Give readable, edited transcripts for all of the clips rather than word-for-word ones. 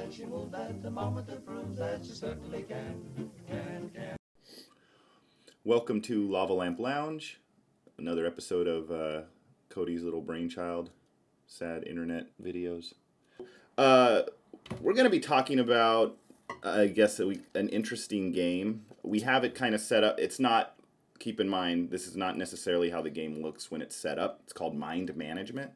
and she moves at the moment that proves that she certainly can. Welcome to Lava Lamp Lounge, another episode of Cody's little brainchild, sad internet videos. We're going to be talking about, I guess, an interesting game. We have it kind of set up. It's not, keep in mind, this is not necessarily how the game looks when it's set up. It's called Mind Management.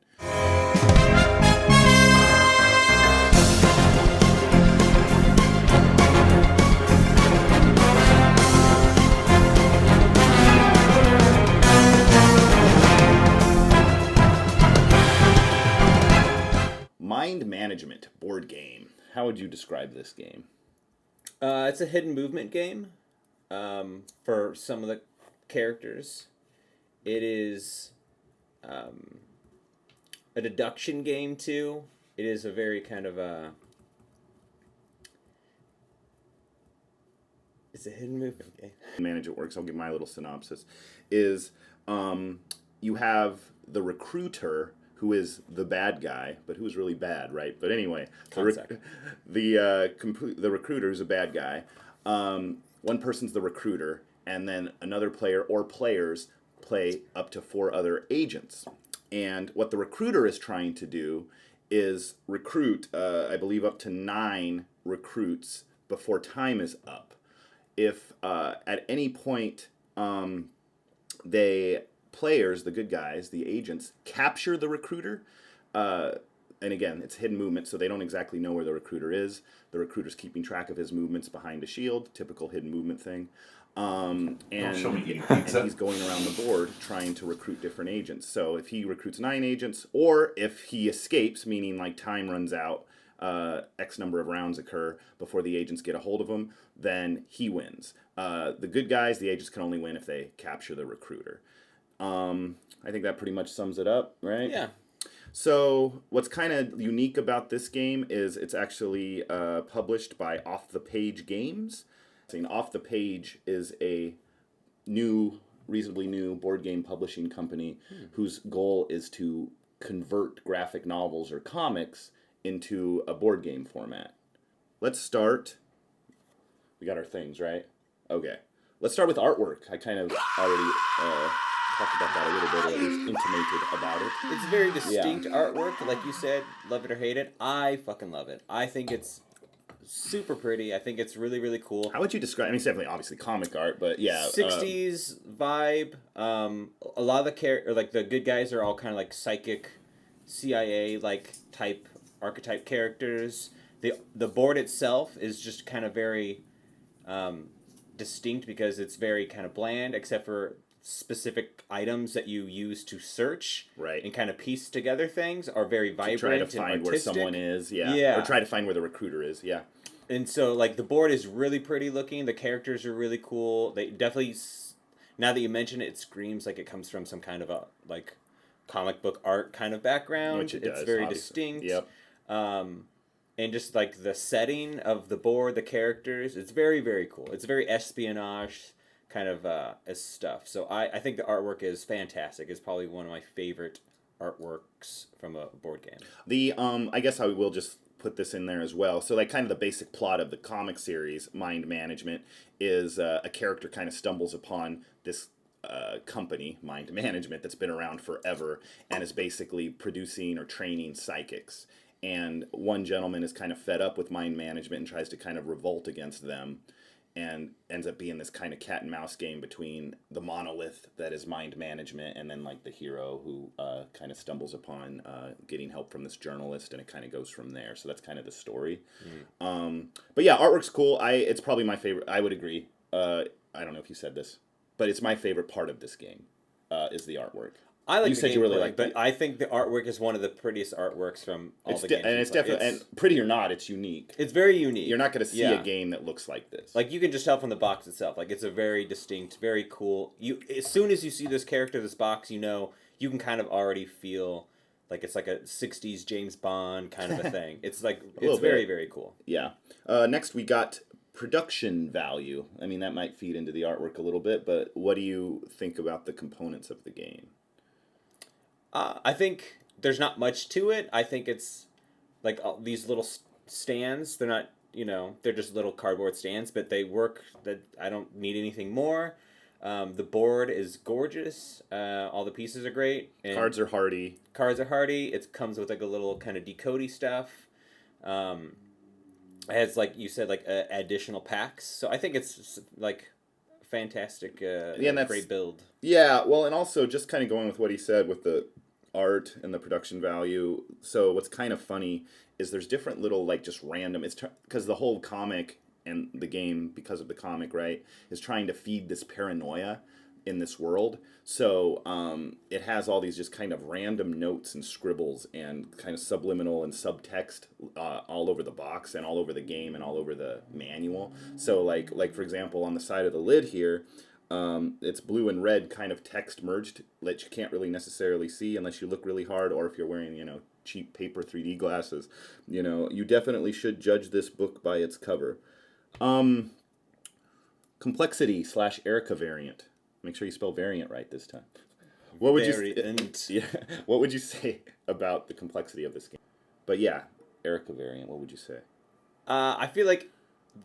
Mind Management board game. How would you describe this game? It's a hidden movement game for some of the characters. It is a deduction game, too. It is a very kind of it's a hidden movement game. Manage it works. I'll give my little synopsis. Is you have the recruiter, who is the bad guy, but who's really bad, right? But anyway, the recruiter is a bad guy. One person's the recruiter, and then another player or players play up to 4 other agents. And what the recruiter is trying to do is recruit, I believe, up to 9 recruits before time is up. If at any point players, the good guys, the agents, capture the recruiter. And again, it's hidden movement, so they don't exactly know where the recruiter is. The recruiter's keeping track of his movements behind a shield, typical hidden movement thing. And he's going around the board trying to recruit different agents. So if he recruits 9 agents, or if he escapes, meaning like time runs out, X number of rounds occur before the agents get a hold of him, then he wins. The good guys, the agents can only win if they capture the recruiter. I think that pretty much sums it up, right? Yeah. So what's kind of unique about this game is it's actually published by Off the Page Games. Off the Page is a reasonably new board game publishing company whose goal is to convert graphic novels or comics into a board game format. Let's start. We got our things, right? Okay. Let's start with artwork. I kind of already talked about that a little bit, or at least intimated about it. It's very distinct artwork, like you said, love it or hate it. I fucking love it. I think it's super pretty. I think it's really, really cool. How would you describe? I mean, it's definitely obviously comic art, but yeah, 60s vibe. A lot of the good guys are all kind of like psychic, CIA like type archetype characters. The board itself is just kind of very distinct because it's very kind of bland, except for specific items that you use to search, right, and kind of piece together things are very vibrant. To try to find where someone is, or try to find where the recruiter is, And so, like, the board is really pretty looking. The characters are really cool. They definitely, now that you mention it, it screams like it comes from some kind of a like comic book art kind of background. Which it does. It's very obviously. distinct. Yep. And just like the setting of the board, the characters, it's very, very cool. It's very espionage kind of as stuff. So I think the artwork is fantastic. It's probably one of my favorite artworks from a board game. The I guess I will just put this in there as well. So like kind of the basic plot of the comic series, Mind Management, is a character kind of stumbles upon this company, Mind Management, that's been around forever and is basically producing or training psychics. And one gentleman is kind of fed up with Mind Management and tries to kind of revolt against them, and ends up being this kind of cat and mouse game between the monolith that is Mind Management and then like the hero who kind of stumbles upon getting help from this journalist, and it kind of goes from there. So that's kind of the story. But yeah, artwork's cool. It's probably my favorite. I would agree. I don't know if you said this, but it's my favorite part of this game is the artwork. I like. You said you really liked but it. I think the artwork is one of the prettiest artworks from all the games. And it's definitely, and pretty or not, it's unique. It's very unique. You're not going to see a game that looks like this. Like, you can just tell from the box itself. Like, it's a very distinct, very cool. As soon as you see this character, this box, you can kind of already feel like it's like a 60s James Bond kind of a thing. It's like, it's very, very cool. Yeah. Next, we got production value. I mean, that might feed into the artwork a little bit, but what do you think about the components of the game? I think there's not much to it. I think it's like these little stands. They're not, they're just little cardboard stands, but they work. That I don't need anything more. The board is gorgeous. All the pieces are great. And Cards are hardy. It comes with like a little kind of decodey stuff. It has, like you said, like additional packs. So I think it's like fantastic. And that's great build. Yeah, well, and also just kind of going with what he said with the art and the production value. So what's kind of funny is there's different little like just random. It's because the whole comic and the game, because of the comic, right, is trying to feed this paranoia in this world. So it has all these just kind of random notes and scribbles and kind of subliminal and subtext all over the box and all over the game and all over the manual. So like for example, on the side of the lid here, it's blue and red kind of text merged that you can't really necessarily see unless you look really hard, or if you're wearing, cheap paper 3D glasses. You definitely should judge this book by its cover. Complexity / Erica variant. Make sure you spell variant right this time. What would what would you say about the complexity of this game? But yeah, Erica variant, what would you say? I feel like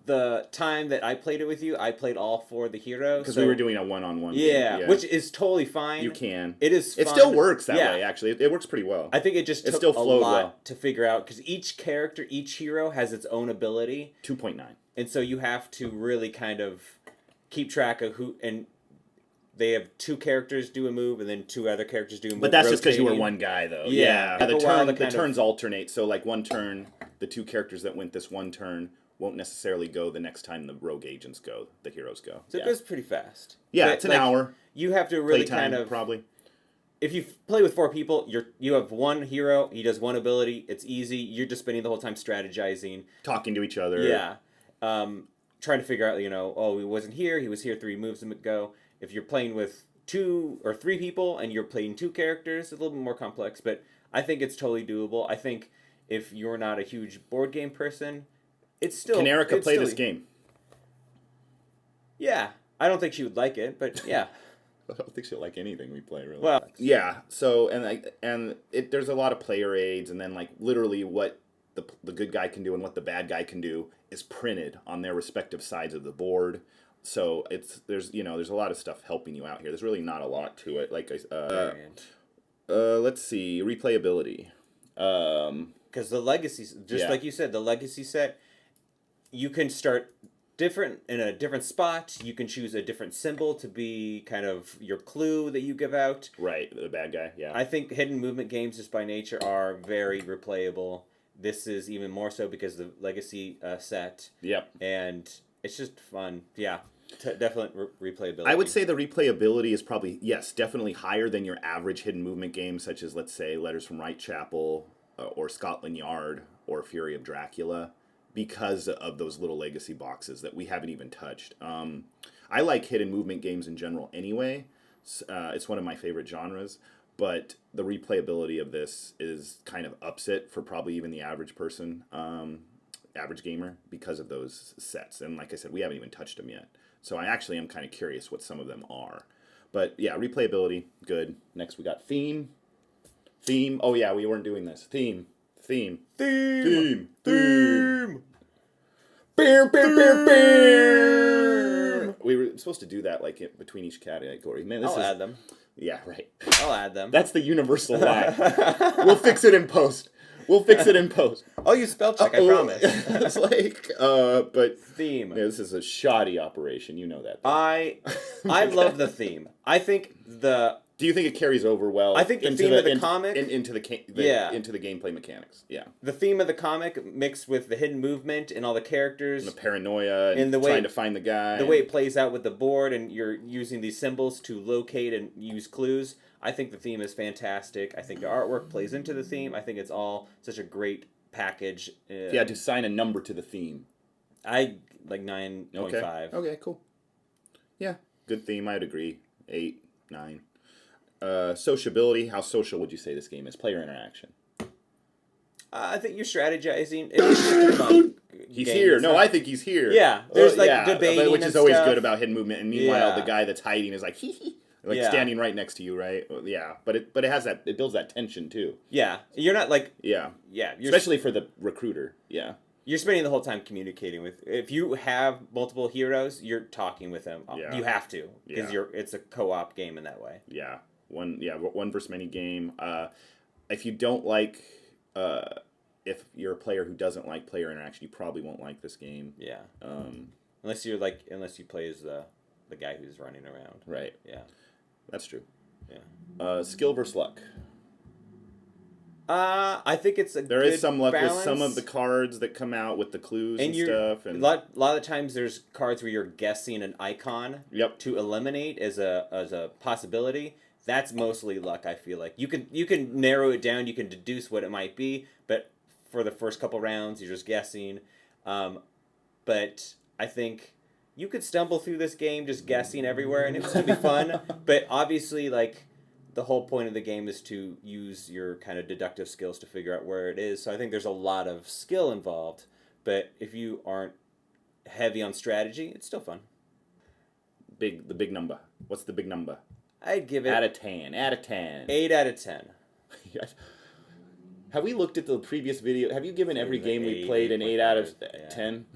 the time that I played it with you, I played all 4 of the heroes. Because we were doing a one-on-one game. Which is totally fine. You can. It is fun. It still works that way, actually. It works pretty well. I think it just took a lot to figure out, because each character, each hero has its own ability. 2.9. And so you have to really kind of keep track of who... And they have 2 characters do a move, and then 2 other characters do a move. But that's just because you were one guy, though. Yeah. The turns alternate. So, like, one turn, the 2 characters that went this one turn won't necessarily go the next time the rogue agents go, the heroes go. So it goes pretty fast. Yeah, but it's an hour. You have to really Playtime, kind of... probably. If you play with 4 people, you have one hero, he does one ability, it's easy, you're just spending the whole time strategizing. Talking to each other. Yeah. Trying to figure out, he wasn't here, he was here 3 moves ago. If you're playing with 2 or 3 people and you're playing 2 characters, it's a little bit more complex, but I think it's totally doable. I think if you're not a huge board game person, it's still... Can Erica play this game? Yeah. I don't think she would like it, but yeah. I don't think she'll like anything we play, really. Well, yeah. So there's a lot of player aids, and then like literally what the good guy can do and what the bad guy can do is printed on their respective sides of the board. So there's a lot of stuff helping you out here. There's really not a lot to it. Like let's see, replayability. Because the legacy, like you said, the legacy set, you can start in a different spot. You can choose a different symbol to be kind of your clue that you give out. Right, the bad guy, yeah. I think hidden movement games just by nature are very replayable. This is even more so because the legacy set. Yep. And it's just fun. Yeah, definite replayability. I would say the replayability is probably, yes, definitely higher than your average hidden movement game, such as, let's say, Letters from Whitechapel or Scotland Yard or Fury of Dracula, because of those little legacy boxes that we haven't even touched. I like hidden movement games in general anyway. It's one of my favorite genres, but the replayability of this is kind of ups it for probably even the average person, average gamer, because of those sets. And like I said, we haven't even touched them yet. So I actually am kind of curious what some of them are. But yeah, replayability, good. Next we got theme. Theme. Oh yeah, we weren't doing this. Theme. Beer, beer, beer, beer. We were supposed to do that like between each category. Man, I'll add them. Yeah, right. I'll add them. That's the universal lie. We'll fix it in post. I'll use spell check, I promise. It's like, but... Theme. Yeah, this is a shoddy operation, you know that. I love the theme. I think the... Do you think it carries over well? I think the theme of the comic... Into the gameplay mechanics, yeah. The theme of the comic mixed with the hidden movement and all the characters... And the paranoia and the way, trying to find the guy. The way it plays out with the board and you're using these symbols to locate and use clues. I think the theme is fantastic. I think the artwork plays into the theme. I think it's all such a great package. If you had to assign a number to the theme. I like 9.5. Okay, cool. Yeah, good theme, I'd agree. 8, 9. Sociability, how social would you say this game is? Player interaction. I think you're strategizing. He's here. No, I think he's here. Yeah, there's debating, which is always good about hidden movement. And meanwhile, the guy that's hiding is like hee hee, standing right next to you, right? Yeah, but it has that, it builds that tension too. Yeah, you're not like you're especially for the recruiter. Yeah. You're spending the whole time communicating with. If you have multiple heroes, you're talking with them. Yeah. You have to because Yeah. it's a co-op game in that way. Yeah, one versus many game. If you don't like, if you're a player who doesn't like player interaction, you probably won't like this game. Yeah. Unless you play as the guy who's running around. Right. Yeah. That's true. Yeah. Skill versus luck. I think it's There good is some luck balance. with some of the cards that come out with the clues and stuff. And a lot of the times there's cards where you're guessing an icon Yep. to eliminate as a possibility. That's mostly luck, I feel like. You can narrow it down, you can deduce what it might be, but for the first couple rounds you're just guessing. But I think you could stumble through this game just guessing everywhere and it's gonna be fun. But obviously, like, the whole point of the game is to use your kind of deductive skills to figure out where it is. So I think there's a lot of skill involved. But if you aren't heavy on strategy, it's still fun. the big number. What's the big number? I'd give it Out of 10. Out of 10. 8 out of 10. Yes. Have we looked at the previous video? Have you given every Like game we 8, played an 8 out of 8.5, 10?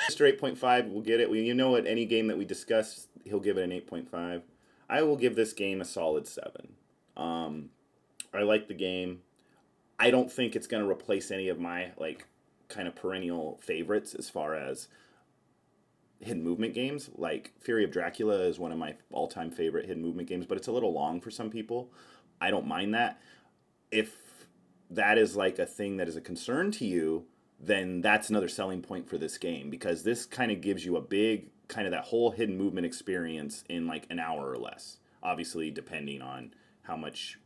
Straight 8.5, we'll get it. You know what? Any game that we discuss, he'll give it an 8.5. I will give this game a solid 7. I like the game. I don't think it's going to replace any of my like kind of perennial favorites as far as hidden movement games. Like Fury of Dracula is one of my all-time favorite hidden movement games, but it's a little long for some people. I don't mind that. If that is like a thing that is a concern to you, then that's another selling point for this game, because this kind of gives you a big kind of that whole hidden movement experience in like an hour or less. Obviously, depending on how much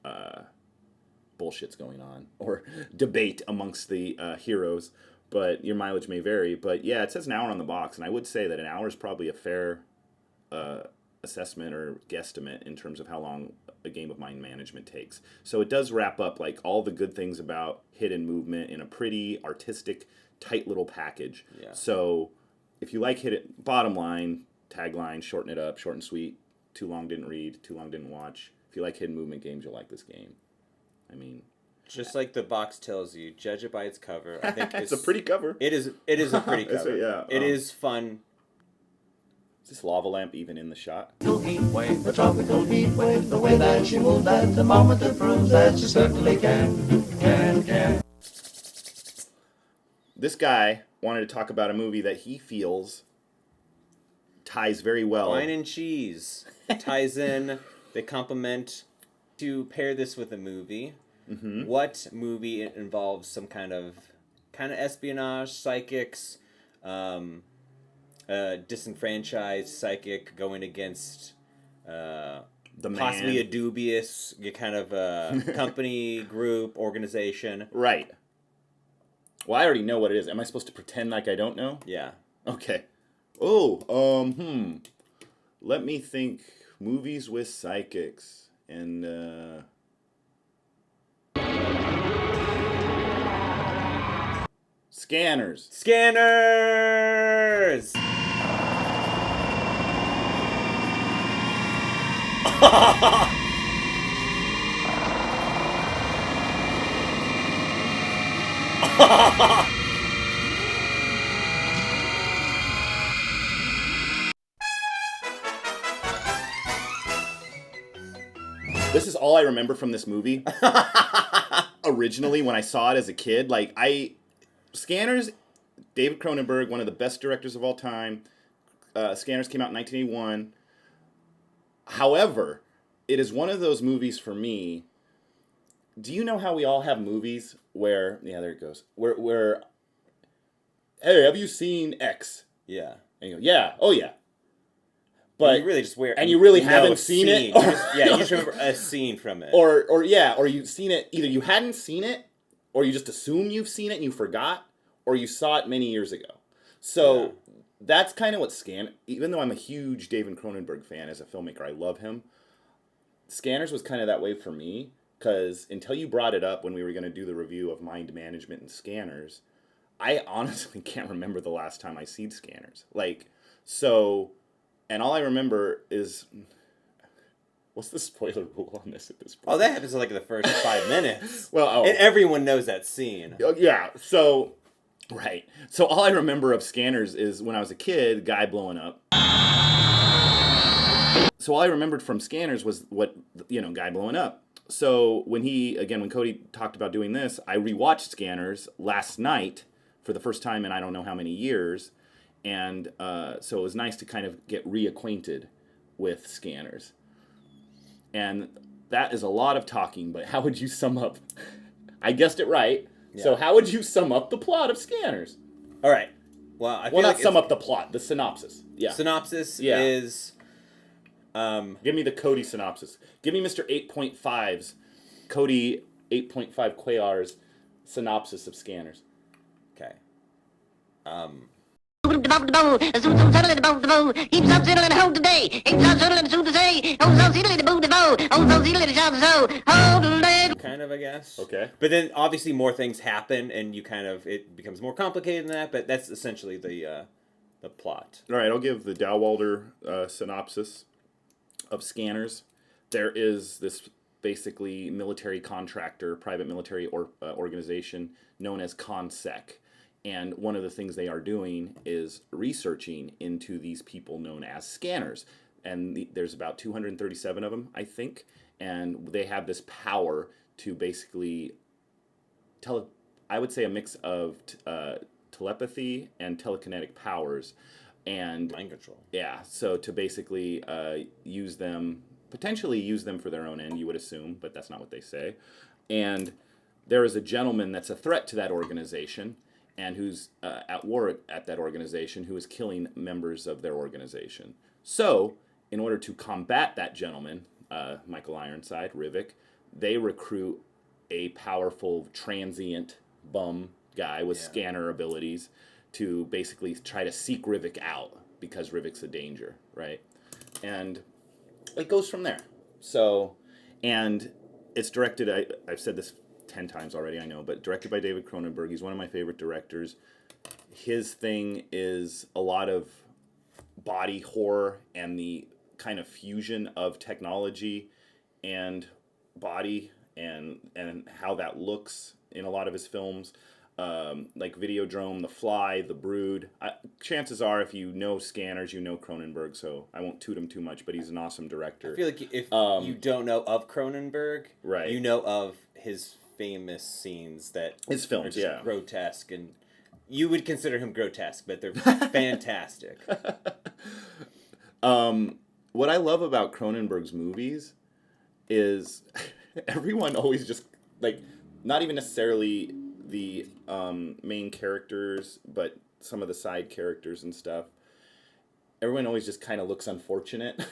bullshit's going on or debate amongst the heroes, but your mileage may vary. But yeah, it says an hour on the box, and I would say that an hour is probably a fair assessment or guesstimate in terms of how long a game of mind management takes. So it does wrap up like all the good things about hidden movement in a pretty artistic, tight little package. Yeah. So if you like hidden, bottom line, tagline, shorten it up, short and sweet, too long didn't read, too long didn't watch. If you like hidden movement games, you'll like this game. I mean, Just like the box tells you, judge it by its cover. I think it's a pretty cover. It is a pretty cover. Yeah, It is fun. Is this lava lamp even in the shot? Heat wave, a tropical heat wave, the way that she moved at the moment that proves that she certainly can. This guy wanted to talk about a movie that he feels ties very well. Wine and cheese ties in. They complement. To pair this with a movie, what movie involves some kind of espionage, psychics, disenfranchised psychic going against The possibly man. a dubious kind of company, group, organization. Right. Well, I already know what it is. Am I supposed to pretend like I don't know? Yeah. Okay. Oh, let me think. Movies with psychics. And, Scanners. Scanners! This is all I remember from this movie. Originally, when I saw it as a kid, Scanners, David Cronenberg, one of the best directors of all time. Scanners came out in 1981. However, it is one of those movies for me. Do you know how we all have movies where, yeah, there it goes, where hey, have you seen X? Yeah. And you go, yeah, oh yeah. But you really just and you really know haven't a seen scene. it? You just remember a scene from it. Or you've seen it, either you hadn't seen it, or you just assume you've seen it and you forgot, or you saw it many years ago. So that's kind of what even though I'm a huge David Cronenberg fan as a filmmaker, I love him. Scanners was kind of that way for me, because until you brought it up when we were going to do the review of Mind Management and Scanners, I honestly can't remember the last time I seen Scanners. And all I remember is, what's the spoiler rule on this at this point? Oh, that happens in like the first 5 minutes. Well, and everyone knows that scene. Yeah, so Right. So all I remember of Scanners is when I was a kid, guy blowing up. So all I remembered from Scanners was guy blowing up. So when Cody talked about doing this, I rewatched Scanners last night for the first time in I don't know how many years. And so it was nice to kind of get reacquainted with Scanners. And that is a lot of talking, but how would you sum up? I guessed it right. Yeah. So how would you sum up the plot of Scanners? All right. Well, I feel not sum up the plot, the synopsis. Yeah. Synopsis is... Give me the Cody synopsis. Give me Mr. 8.5's Cody 8.5 Quayar's synopsis of Scanners. Okay. Kind of, I guess. Okay. But then obviously more things happen, and it becomes more complicated than that. But that's essentially the plot. All right, I'll give the Dowwalder synopsis of Scanners. There is this basically military contractor, private military organization known as CONSEC. And one of the things they are doing is researching into these people known as scanners. And there's about 237 of them, I think. And they have this power to basically I would say a mix of telepathy and telekinetic powers. And mind control. Yeah, so to basically potentially use them for their own end, you would assume, but that's not what they say. And there is a gentleman that's a threat to that organization, and who's at war at that organization, who is killing members of their organization. So, in order to combat that gentleman, Michael Ironside, Rivik, they recruit a powerful transient bum guy with scanner abilities to basically try to seek Rivik out, because Rivik's a danger, right? And it goes from there. So, and it's directed, I've said this 10 times already, I know, but directed by David Cronenberg. He's one of my favorite directors. His thing is a lot of body horror and the kind of fusion of technology and body and how that looks in a lot of his films. Like Videodrome, The Fly, The Brood. Chances are, if you know Scanners, you know Cronenberg, so I won't toot him too much, but he's an awesome director. I feel like if you don't know of Cronenberg, right, you know of his famous scenes that his films, are just grotesque, and you would consider him grotesque, but they're fantastic. What I love about Cronenberg's movies is everyone always just, like, not even necessarily the main characters, but some of the side characters and stuff. Everyone always just kind of looks unfortunate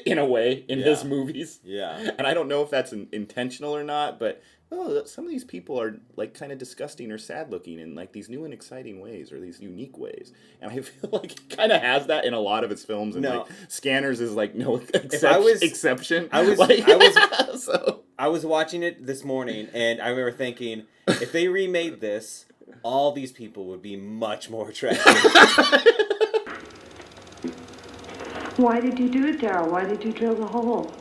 in a way in his movies. Yeah. And I don't know if that's intentional or not, but some of these people are like kind of disgusting or sad looking in like these new and exciting ways, or these unique ways. And I feel like he kind of has that in a lot of his films. And like Scanners is like no exception. I was watching it this morning, and I remember thinking, if they remade this, all these people would be much more attractive. Why did you do it, Daryl? Why did you drill the hole?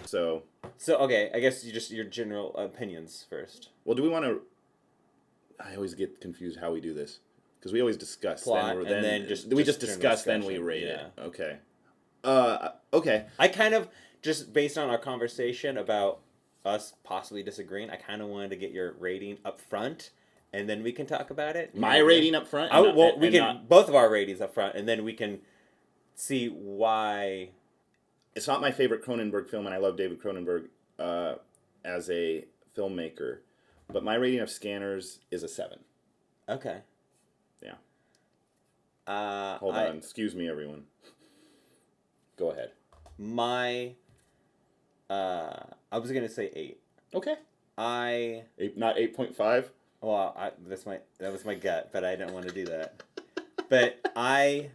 So okay, I guess your general opinions first. Well, do we want to... I always get confused how we do this. Because we always discuss. Plot, then we just discuss, then we rate it. Okay. Okay. I kind of, just based on our conversation about us possibly disagreeing, I kind of wanted to get your rating up front, and then we can talk about it. My rating up front? We can both of our ratings up front, and then we can see why... It's not my favorite Cronenberg film, and I love David Cronenberg as a filmmaker, but my rating of Scanners is a 7. Okay. Yeah. Hold on. Excuse me, everyone. Go ahead. I was going to say 8. Okay. Not 8.5? Well, that was my gut, but I didn't want to do that. But I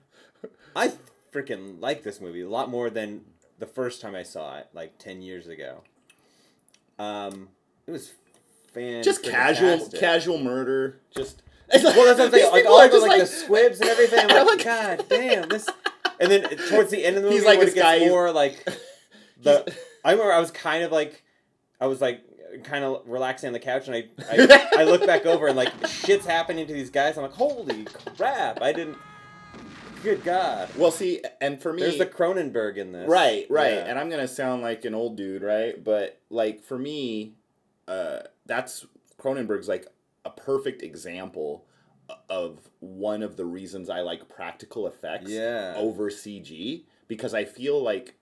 freaking like this movie a lot more than the first time I saw it, like 10 years ago. It was just casual murder. Just well, that's what I'm saying. Like all the squibs and everything. I'm like, God damn this. And then towards the end of the movie, he's like when this it gets guy. More like I remember I was kind of like, I was like kind of relaxing on the couch, and I look back over, and like shit's happening to these guys. I'm like, holy crap! I didn't. Good God. Well, see, and for me, there's the Cronenberg in this. Right. Yeah. And I'm gonna sound like an old dude, right? But like for me, that's Cronenberg's like a perfect example of one of the reasons I like practical effects over CG, because I feel like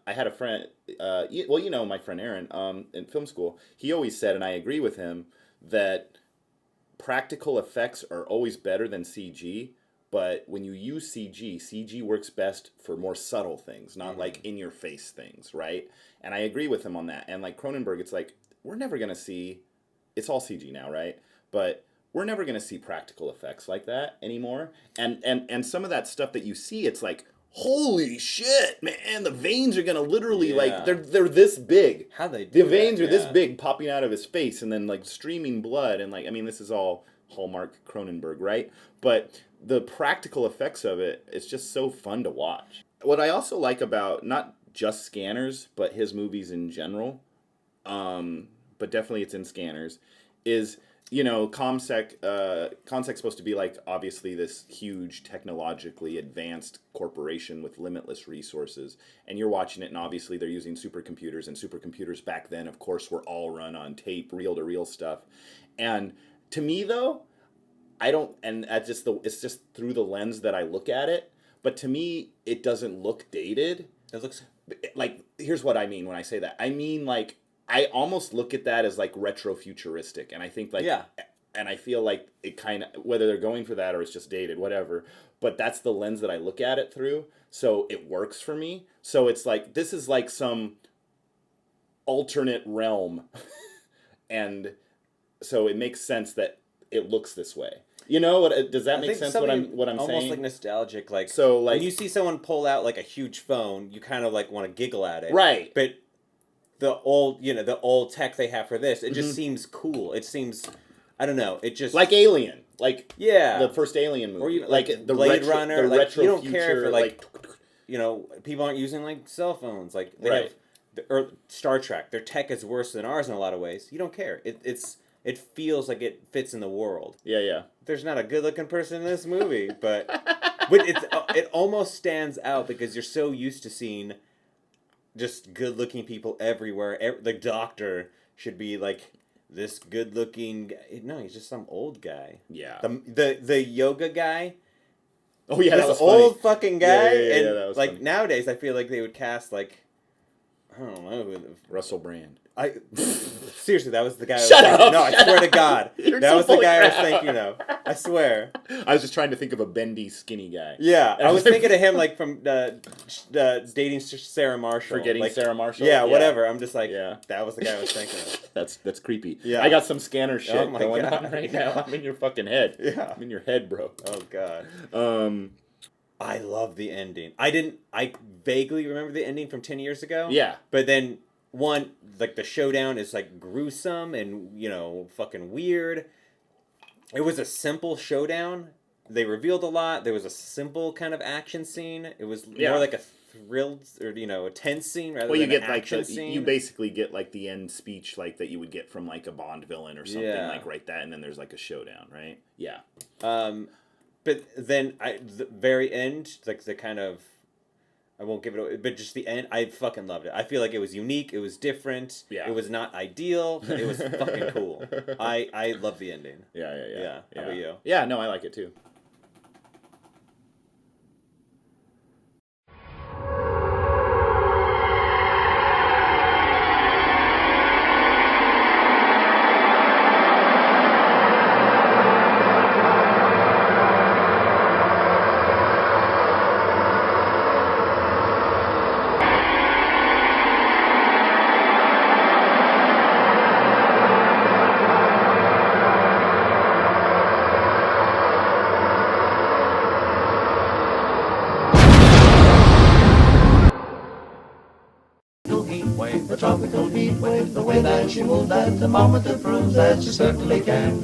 I had a friend, well, you know, my friend Aaron, in film school, he always said, and I agree with him, that practical effects are always better than CG, but when you use CG works best for more subtle things, not like in-your-face things, right? And I agree with him on that. And like Cronenberg, it's like, we're never going to see, it's all CG now, right? But we're never going to see practical effects like that anymore. And some of that stuff that you see, it's like, holy shit, man, the veins are going to literally, like, they're this big. How they do The veins that, are this big popping out of his face and then, like, streaming blood. And, like, I mean, this is all Hallmark Cronenberg, right? But the practical effects of it, it's just so fun to watch. What I also like about, not just Scanners, but his movies in general, but definitely it's in Scanners, is, you know, ComSec's supposed to be like, obviously, this huge technologically advanced corporation with limitless resources. And you're watching it, and obviously they're using supercomputers, and supercomputers back then, of course, were all run on tape, reel-to-reel stuff. And to me, though, I don't, and it's just through the lens that I look at it, but to me, it doesn't look dated. It looks... Like, here's what I mean when I say that. I mean, like, I almost look at that as like retro-futuristic, and I think like, and I feel like it kind of, whether they're going for that or it's just dated, whatever, but that's the lens that I look at it through, so it works for me. So it's like, this is like some alternate realm, and so it makes sense that it looks this way. You know, does that make sense what I'm almost saying? Almost like nostalgic, like, so like, when you see someone pull out like a huge phone, you kind of like want to giggle at it. Right. But the old tech they have for this, it just seems cool. It seems, I don't know, it just... Like Alien. Like the first Alien movie. Or you, like the Blade Runner. The like, retro you don't future, care for like, you know, people aren't using like cell phones. Like they have, or Star Trek, their tech is worse than ours in a lot of ways. You don't care. It feels like it fits in the world. Yeah. There's not a good looking person in this movie, but it almost stands out because you're so used to seeing just good-looking people everywhere. The Doctor should be like this good-looking guy. No, he's just some old guy. Yeah. The yoga guy. Oh yeah, this that was old funny. fucking guy. Yeah, and that was like funny. Nowadays, I feel like they would cast like, I don't know, Russell Brand. Seriously, that was the guy. Shut up! No, I swear to God, You're that so was the guy I was full of thinking of. I swear. I was just trying to think of a bendy, skinny guy. Yeah, I was thinking of him like from Dating Sarah Marshall. Forgetting like, Sarah Marshall. Yeah, whatever. I'm just like, Yeah. that was the guy I was thinking of. That's creepy. Yeah. I got some scanner shit my going God. on right now. I'm in your fucking head. Yeah. I'm in your head, bro. Oh God. I love the ending. I vaguely remember the ending from 10 years ago. Yeah. But then like the showdown is like gruesome and, you know, fucking weird. It was a simple showdown. They revealed a lot. There was a simple kind of action scene. It was more like a thrilled or, you know, a tense scene rather than you get an like action scene. you basically get like the end speech like that you would get from like a Bond villain or something like right that, and then there's like a showdown, right? Yeah. But then the very end, like the kind of, I won't give it away, but just the end, I fucking loved it. I feel like it was unique, it was different, it was not ideal, but it was fucking cool. I love the ending. Yeah. How about you? Yeah, no, I like it too. The tropical heat wave, the way that she moves, that's the moment that proves that she certainly can.